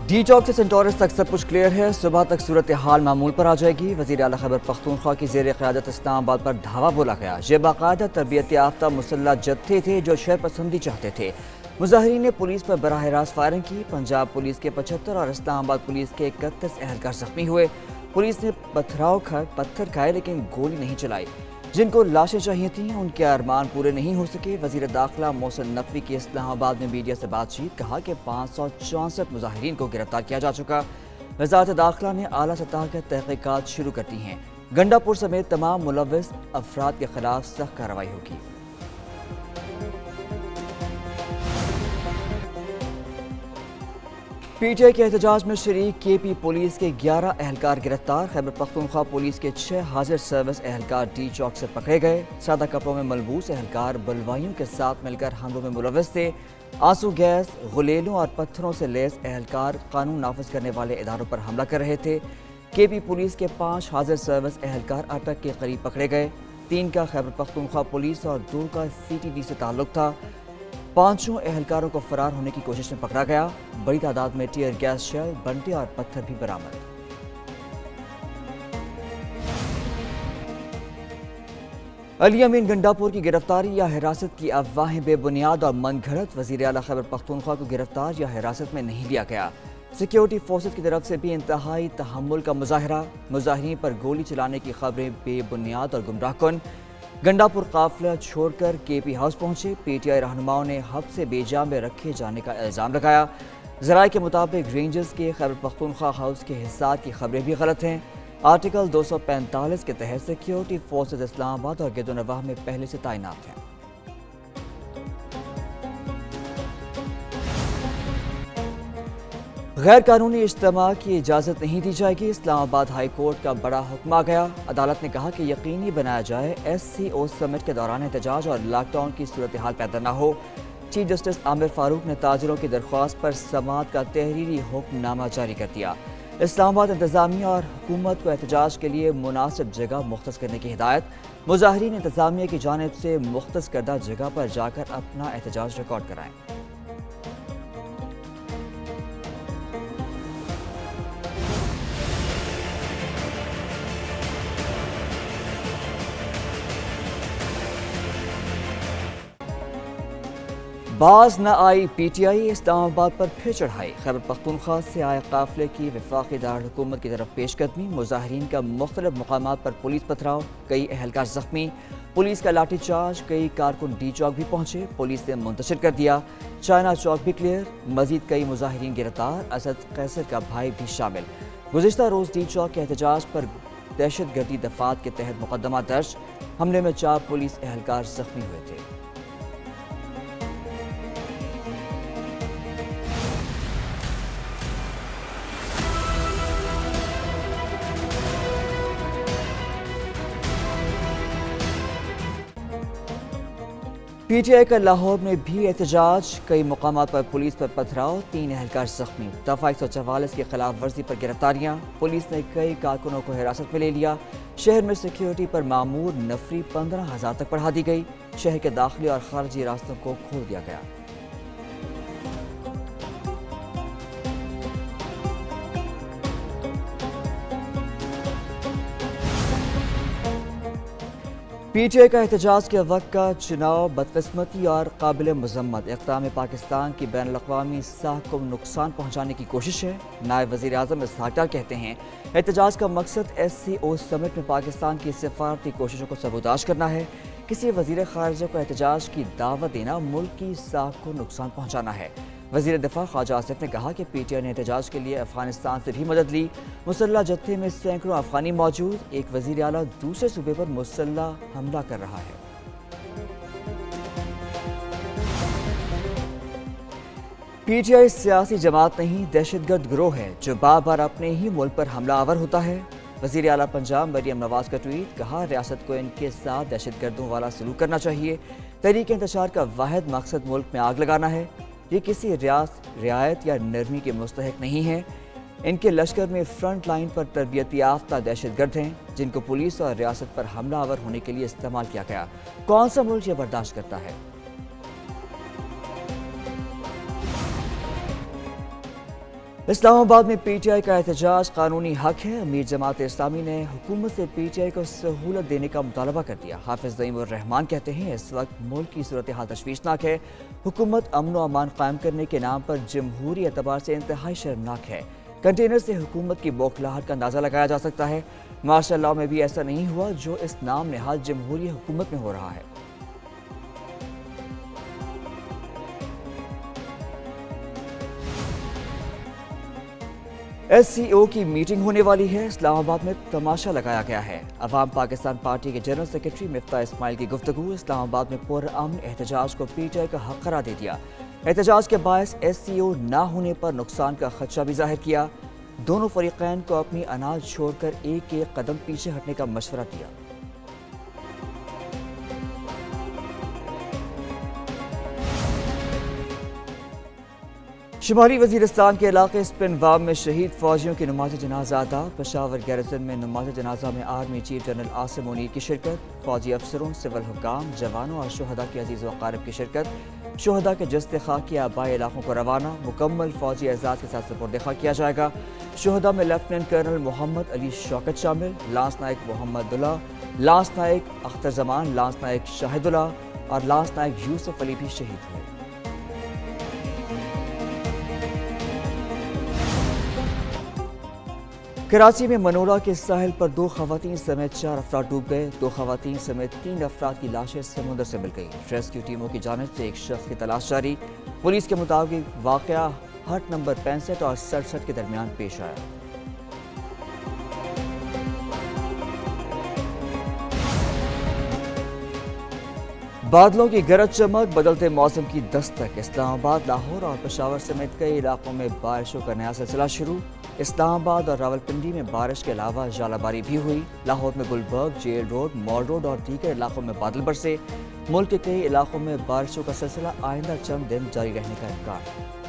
D चौक से Centaurus तक सब कुछ क्लियर है। सुबह तक सूरत हाल मामूल पर आ जाएगी। वज़ीर आला खैबर पख्तूनख्वा की ज़ेर क़यादत इस्लामाबाद पर धावा बोला गया। ये बाकायदा तरबियत याफ्ता मुसल्लह जत्थे थे जो शहर पसंदी चाहते थे। मुजाहिरीन ने पुलिस पर बराह रास्त फायरिंग की। पंजाब पुलिस के 75 और इस्लामाबाद पुलिस के 31 एहलकार जख्मी हुए। पुलिस ने पत्थर खाए लेकिन गोली नहीं चलाई। जिनको लाशें चाहिए थीं उनके अरमान पूरे नहीं हो सके। वज़ीर दाखिला मोहसिन नकवी की इस्लामाबाद में मीडिया से बातचीत, कहा कि 564 मुजाहिरीन को गिरफ्तार किया जा चुका। वज़ारत दाखिला ने आला सतह के तहक़ीक़ात शुरू कर दी हैं। गंडापुर समेत तमाम मुलव्वस अफराद के खिलाफ सख्त कार्रवाई होगी। पीटीआई के एहतजाज में शरीक केपी पुलिस के 11 एहलकार गिरफ्तार। खैबर पख्तूनख्वा पुलिस के 6 हाजिर सर्विस एहलकार डी चौक से पकड़े गए। सादा कपड़ों में मलबूस एहलकार बलवाइयों के साथ मिलकर हमलों में मुलव्वस थे। आंसू गैस, गुलेलों और पत्थरों से लैस एहलकार कानून नाफिज करने वाले इदारों पर हमला कर रहे थे। केपी पुलिस के 5 हाजिर सर्विस एहलकार अटक के करीब पकड़े गए। 3 का खैबर पख्तूनख्वा पुलिस और 2 का CTD से ताल्लुक था। 5 एहलकारों को फरार होने की कोशिश में पकड़ा गया। बड़ी तादाद में टीयर गैस शेल, बंटे और पत्थर भी बरामद। अली अमीन गंडापुर की गिरफ्तारी या हिरासत की अफवाहें बेबुनियाद और मनगढ़ंत। वज़ीर आला खैबर पख्तूनख्वा को गिरफ्तार या हिरासत में नहीं लिया गया। सिक्योरिटी फोर्सेस की तरफ से भी इंतहाई तहम्मुल का मुजाहरा। मुजाहिरीन पर गोली चलाने की खबरें बेबुनियाद और गुमराहकुन। गंडापुर काफिला छोड़कर केपी हाउस पहुंचे। पीटीआई रहनुमाओं ने हब से बेजा में रखे जाने का इल्ज़ाम लगाया। ज़राए के मुताबिक रेंजर्स के खैबर पख्तूनख्वा हाउस के हिसार की खबरें भी गलत हैं। आर्टिकल 245 के तहत सिक्योरिटी फोर्सेस इस्लामाबाद और गिरदोनवाह में पहले से तैनात हैं। गैर कानूनी इज्तिमा की इजाज़त नहीं दी जाएगी। इस्लामाबाद हाई कोर्ट का बड़ा हुक्म आ गया। अदालत ने कहा कि यकीनी बनाया जाए SCO समिट के दौरान एहतजाज और लॉकडाउन की सूरत हाल पैदा न हो। चीफ जस्टिस आमिर फारूक ने ताजिरों की दरख्वास्त पर समाअत का तहरीरी हुक्मनामा जारी कर दिया। इस्लामाबाद इंतजामिया और हुकूमत को एहतजाज के लिए मुनासिब जगह मुख्तस करने की हिदायत। मुजाहिरीन इंतजामिया की जानिब से मुख्तस करदा जगह पर जाकर अपना एहतजाज रिकॉर्ड कराएं। बाज न आई पीटीआई, इस्लामाबाद पर फिर चढ़ाई। खैबर पख्तूनख्वा से आए काफिले की वफाकी दारकूमत की तरफ पेशकदमी। मुजाहिरीन का मुख्तलिफ मकामात पर पुलिस पथराव, कई एहलकार जख्मी। पुलिस का लाठी चार्ज, कई कारकुन डी चौक भी पहुंचे। पुलिस ने मुंतशिर कर दिया। चाइना चौक भी क्लियर। मजीद कई मुजाहिरीन गिरफ्तार, असद कैसर का भाई भी शामिल। गुज़िश्ता रोज़ डी चौक के एहतजाज पर दहशत गर्दी दफात के तहत मुकदमा दर्ज। हमले में 4 पुलिस एहलकार जख्मी हुए थे। पीटीआई का लाहौर में भी एहतजाज, कई मुकामात पर पुलिस पर पथराव, 3 एहलकार जख्मी। दफा 144 की खिलाफ वर्जी पर गिरफ्तारियां। पुलिस ने कई कारकुनों को हिरासत में ले लिया। शहर में सिक्योरिटी पर मामूर नफरी 15,000 तक बढ़ा दी गई। शहर के दाखिली और खारजी रास्तों को खोल दिया गया। पीटीआई का एहतजाज के वक्त का चुनाव बदकिस्मती और काबिल मजम्मत। इक़दाम पाकिस्तान की बैन अल-अक़वामी साख को नुकसान पहुँचाने की कोशिश है। नायब वज़ीर आज़म इसहाक़ डार कहते हैं एहतजाज का मकसद SCO समिट में पाकिस्तान की सिफारती कोशिशों को सबूताज करना है। किसी वज़ीर ख़ारिजा को एहतजाज की दावत देना मुल्क की साख को नुकसान पहुँचाना है। वज़ीर दिफा ख्वाजा आसिफ ने कहा कि पीटीआई ने एहतजाज के लिए अफगानिस्तान से भी मदद ली। मुसल्लह जत्थे में सैकड़ों अफगानी मौजूद। एक वज़ीर आला दूसरे सूबे पर मुसल्लह हमला कर रहा है। पीटीआई सियासी जमात नहीं, दहशतगर्द गिरोह है जो बार बार अपने ही मुल्क पर हमला आवर होता है। वज़ीर आला पंजाब मरियम नवाज का ट्वीट, कहा रियासत को इनके साथ दहशतगर्दों वाला सलूक करना चाहिए। तहरीक इंतशार का वाहिद मकसद मुल्क में आग लगाना है। ये किसी रियायत या नरमी के मुस्तहक नहीं है। इनके लश्कर में फ्रंट लाइन पर तरबियत याफ्ता दहशतगर्द हैं जिनको पुलिस और रियासत पर हमला आवर होने के लिए इस्तेमाल किया गया। कौन सा मुल्क ये बर्दाश्त करता है? اسلام آباد میں پی ٹی آئی کا احتجاج قانونی حق ہے۔ امیر جماعت اسلامی نے حکومت سے پی ٹی آئی کو سہولت دینے کا مطالبہ کر دیا۔ حافظ نعیم الرحمان کہتے ہیں اس وقت ملک کی صورتحال تشویشناک ہے۔ حکومت امن و امان قائم کرنے کے نام پر جمہوری اعتبار سے انتہائی شرمناک ہے۔ کنٹینر سے حکومت کی بوکھلاہٹ کا اندازہ لگایا جا سکتا ہے۔ مارشل لاء میں بھی ایسا نہیں ہوا جو اس نام نہاد جمہوری حکومت میں ہو رہا ہے۔ ایس سی او کی میٹنگ ہونے والی ہے۔ اسلام آباد میں تماشا لگایا گیا ہے۔ عوام پاکستان پارٹی کے جنرل سیکرٹری مفتاح اسماعیل کی گفتگو۔ اسلام آباد میں پرامن احتجاج کو پی ٹی آئی کا حق قرار دے دیا۔ احتجاج کے باعث ایس سی او نہ ہونے پر نقصان کا خدشہ بھی ظاہر کیا۔ دونوں فریقین کو اپنی اناج چھوڑ کر ایک ایک قدم پیچھے ہٹنے کا مشورہ دیا۔ شمالی وزیرستان کے علاقے سپن وام میں شہید فوجیوں کی نماز جنازہ ادا۔ پشاور گیرزن میں نماز جنازہ میں army chief general Asim Munir کی شرکت۔ فوجی افسروں، سول حکام، جوانوں اور شہداء کے عزیز و اقارب کی شرکت۔ شہداء کے جسد خاکی آبائی علاقوں کو روانہ۔ مکمل فوجی اعزاز کے ساتھ سپرد خاک کیا جائے گا۔ شہداء میں لیفٹیننٹ کرنل محمد علی شوکت شامل، لانس نائک محمد اللہ، لانس نائک اختر زمان، لانس نائک شاہد اللہ اور لانس نائک یوسف علی بھی شہید ہوئے۔ کراچی میں منورہ کے ساحل پر 2 خواتین سمیت 4 افراد ڈوب گئے۔ 2 خواتین سمیت 3 افراد کی لاشیں سمندر سے مل گئی۔ ریسکیو ٹیموں کی جانب سے ایک شخص کی تلاش جاری۔ پولیس کے مطابق واقعہ ہٹ نمبر 65 اور 67 کے درمیان پیش آیا۔ بادلوں کی گرج چمک، بدلتے موسم کی دستک۔ اسلام آباد، لاہور اور پشاور سمیت کئی علاقوں میں بارشوں کا نیا سلسلہ شروع۔ اسلام آباد اور راولپنڈی میں بارش کے علاوہ ژالہ باری بھی ہوئی۔ لاہور میں گلبرگ، جیل روڈ، مال روڈ اور دیگر علاقوں میں بادل برسے۔ ملک کے کئی علاقوں میں بارشوں کا سلسلہ آئندہ چند دن جاری رہنے کا امکان۔